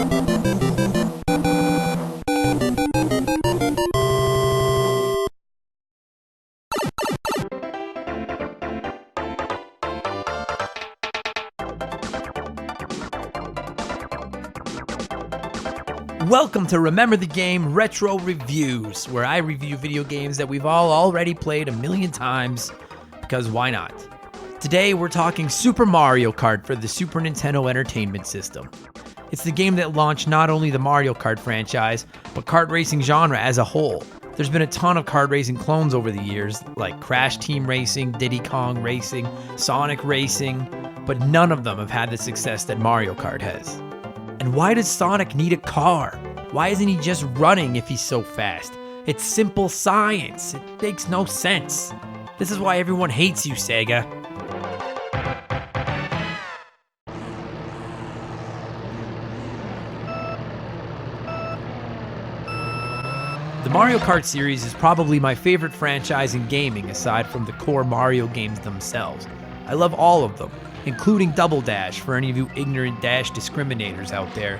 Welcome to Remember the Game Retro Reviews, where I review video games that we've all already played a million times, because why not? Today we're talking Super Mario Kart for the Super Nintendo Entertainment System. It's the game that launched not only the Mario Kart franchise, but kart racing genre as a whole. There's been a ton of kart racing clones over the years, like Crash Team Racing, Diddy Kong Racing, Sonic Racing, but none of them have had the success that Mario Kart has. And why does Sonic need a car? Why isn't he just running if he's so fast? It's simple science. It makes no sense. This is why everyone hates you, Sega. The Mario Kart series is probably my favorite franchise in gaming aside from the core Mario games themselves. I love all of them, including Double Dash for any of you ignorant Dash discriminators out there.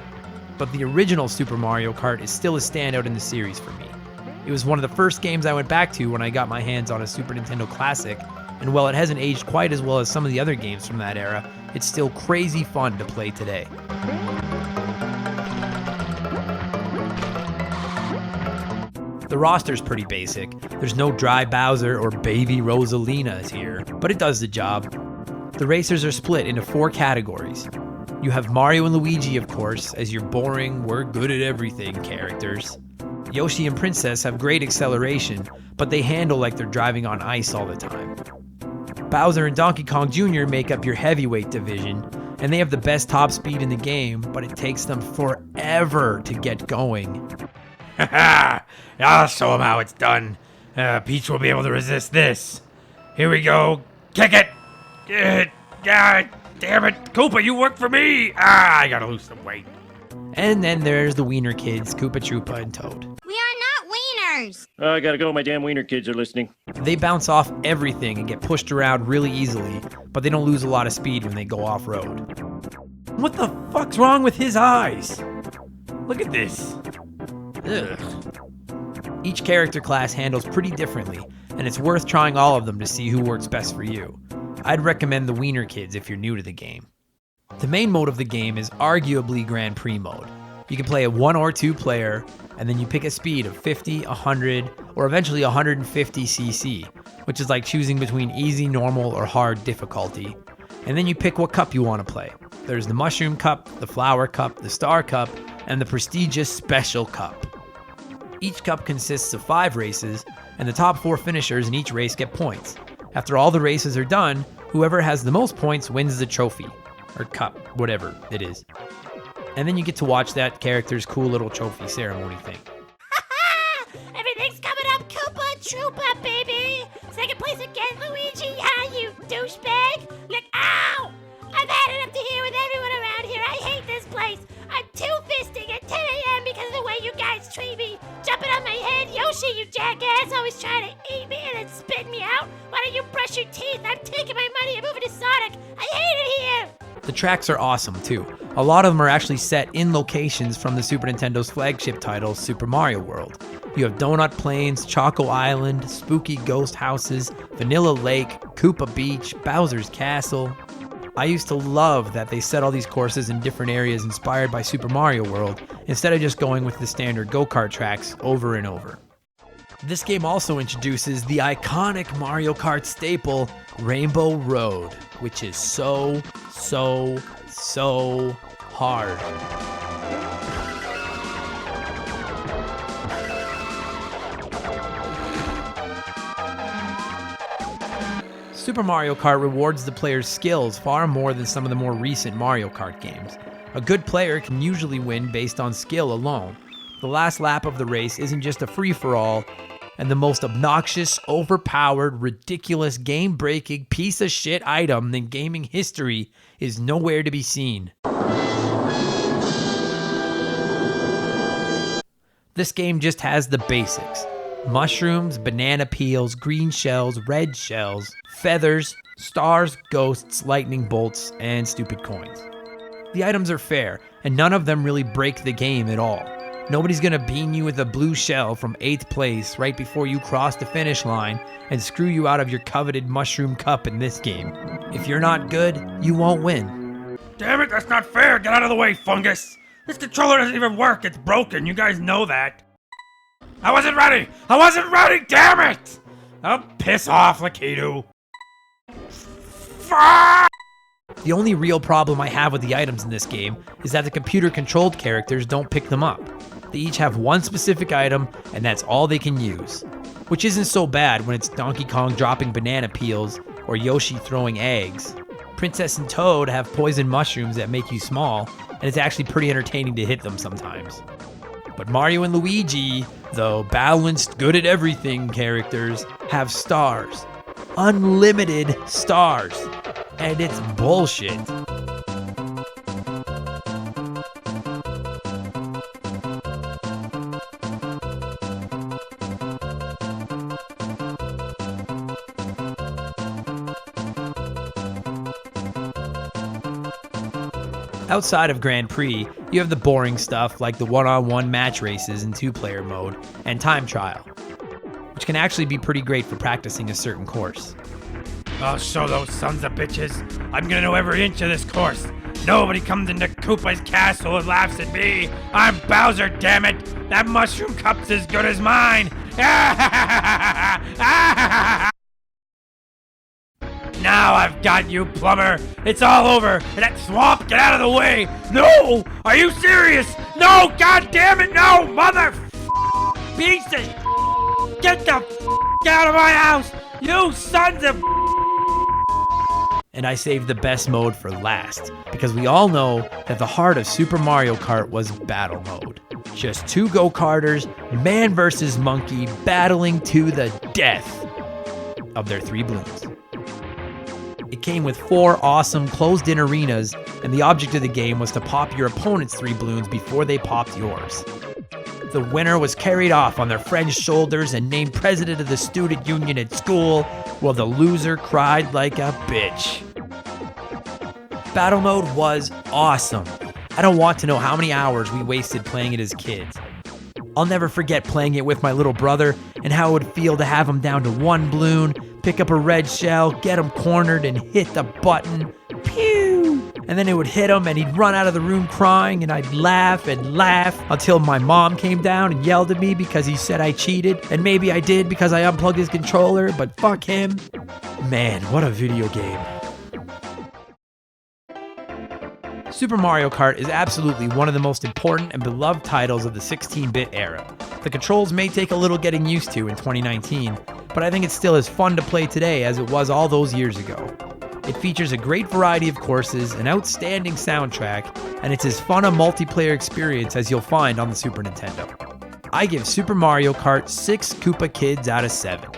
But the original Super Mario Kart is still a standout in the series for me. It was one of the first games I went back to when I got my hands on a Super Nintendo Classic, and while it hasn't aged quite as well as some of the other games from that era, it's still crazy fun to play today. The roster's pretty basic. There's no Dry Bowser or Baby Rosalina's here, but it does the job. The racers are split into 4 categories. You have Mario and Luigi, of course, as your boring, we're good at everything characters. Yoshi and Princess have great acceleration, but they handle like they're driving on ice all the time. Bowser and Donkey Kong Jr. make up your heavyweight division, and they have the best top speed in the game, but it takes them forever to get going. Haha! I'll show him how it's done. Peach will be able to resist this. Here we go. Kick it! God damn it! Koopa, you work for me! I gotta lose some weight. And then there's the Wiener Kids, Koopa Troopa and Toad. We are not wieners! I gotta go, my damn wiener kids are listening. They bounce off everything and get pushed around really easily, but they don't lose a lot of speed when they go off-road. What the fuck's wrong with his eyes? Look at this. Ugh. Each character class handles pretty differently, and it's worth trying all of them to see who works best for you. I'd recommend the Wiener Kids if you're new to the game. The main mode of the game is arguably Grand Prix mode. You can play a 1 or 2 player, and then you pick a speed of 50, 100, or eventually 150cc, which is like choosing between easy, normal, or hard difficulty. And then you pick what cup you want to play. There's the Mushroom Cup, the Flower Cup, the Star Cup, and the prestigious Special Cup. Each cup consists of 5 races, and the top 4 finishers in each race get points. After all the races are done, whoever has the most points wins the trophy. Or cup, whatever it is. And then you get to watch that character's cool little trophy ceremony thing. Everything's coming up, Koopa Troopa, baby! Second place again, Luigi, yeah, you douchebag! Like, ow! I've had it up to here with everyone around here. I hate this place. I'm two-fisting at 10 a.m. because of the way you guys treat me. Jumping on my head, Yoshi, you jackass, always trying to eat me and then spit me out. Why don't you brush your teeth? I'm taking my money and moving to Sonic. I hate it here. The tracks are awesome too. A lot of them are actually set in locations from the Super Nintendo's flagship title, Super Mario World. You have Donut Plains, Choco Island, Spooky Ghost Houses, Vanilla Lake, Koopa Beach, Bowser's Castle. I used to love that they set all these courses in different areas inspired by Super Mario World, instead of just going with the standard go-kart tracks over and over. This game also introduces the iconic Mario Kart staple, Rainbow Road, which is so hard. Super Mario Kart rewards the player's skills far more than some of the more recent Mario Kart games. A good player can usually win based on skill alone. The last lap of the race isn't just a free-for-all, and the most obnoxious, overpowered, ridiculous, game-breaking piece of shit item in gaming history is nowhere to be seen. This game just has the basics. Mushrooms, banana peels, green shells, red shells, feathers, stars, ghosts, lightning bolts, and stupid coins. The items are fair, and none of them really break the game at all. Nobody's gonna beam you with a blue shell from 8th place right before you cross the finish line and screw you out of your coveted mushroom cup in this game. If you're not good, you won't win. Damn it, that's not fair. Get out of the way, fungus. This controller doesn't even work. It's broken. You guys know that. I wasn't ready. Damn it. Oh, piss off, Lakitu. Fuck! The only real problem I have with the items in this game is that the computer-controlled characters don't pick them up. They each have one specific item, and that's all they can use. Which isn't so bad when it's Donkey Kong dropping banana peels or Yoshi throwing eggs. Princess and Toad have poison mushrooms that make you small, and it's actually pretty entertaining to hit them sometimes. But Mario and Luigi, the balanced, good-at-everything characters, have stars. Unlimited stars. And it's bullshit. Outside of Grand Prix, you have the boring stuff like the one-on-one match races in 2-player mode and time trial, which can actually be pretty great for practicing a certain course. I'll show those sons of bitches. I'm gonna know every inch of this course. Nobody comes into Koopa's castle and laughs at me. I'm Bowser, damn it. That mushroom cup's as good as mine. Now I've got you, plumber. It's all over. And that swamp, get out of the way. No! Are you serious? No! God damn it, no! Mother pieces! Get the out of my house! You sons of... And I saved the best mode for last, because we all know that the heart of Super Mario Kart was battle mode. Just 2 go-karters, man versus monkey, battling to the death of their 3 balloons. It came with 4 awesome closed-in arenas, and the object of the game was to pop your opponent's 3 balloons before they popped yours. The winner was carried off on their friend's shoulders and named president of the student union at school, while the loser cried like a bitch. Battle mode was awesome. I don't want to know how many hours we wasted playing it as kids. I'll never forget playing it with my little brother and how it would feel to have him down to 1 balloon, pick up a red shell, get him cornered, and hit the button. Pew! And then it would hit him and he'd run out of the room crying, and I'd laugh and laugh until my mom came down and yelled at me because he said I cheated. And maybe I did because I unplugged his controller, but fuck him. Man, what a video game. Super Mario Kart is absolutely one of the most important and beloved titles of the 16-bit era. The controls may take a little getting used to in 2019, but I think it's still as fun to play today as it was all those years ago. It features a great variety of courses, an outstanding soundtrack, and it's as fun a multiplayer experience as you'll find on the Super Nintendo. I give Super Mario Kart 6 Koopa Kids out of 7.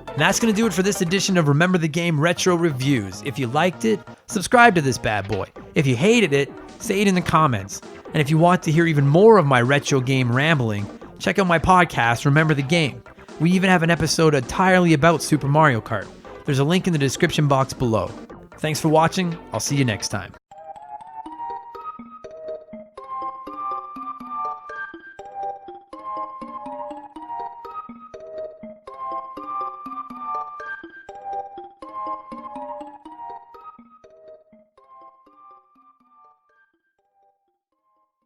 And that's going to do it for this edition of Remember the Game Retro Reviews. If you liked it, subscribe to this bad boy. If you hated it, say it in the comments. And if you want to hear even more of my retro game rambling, check out my podcast, Remember the Game. We even have an episode entirely about Super Mario Kart. There's a link in the description box below. Thanks for watching. I'll see you next time.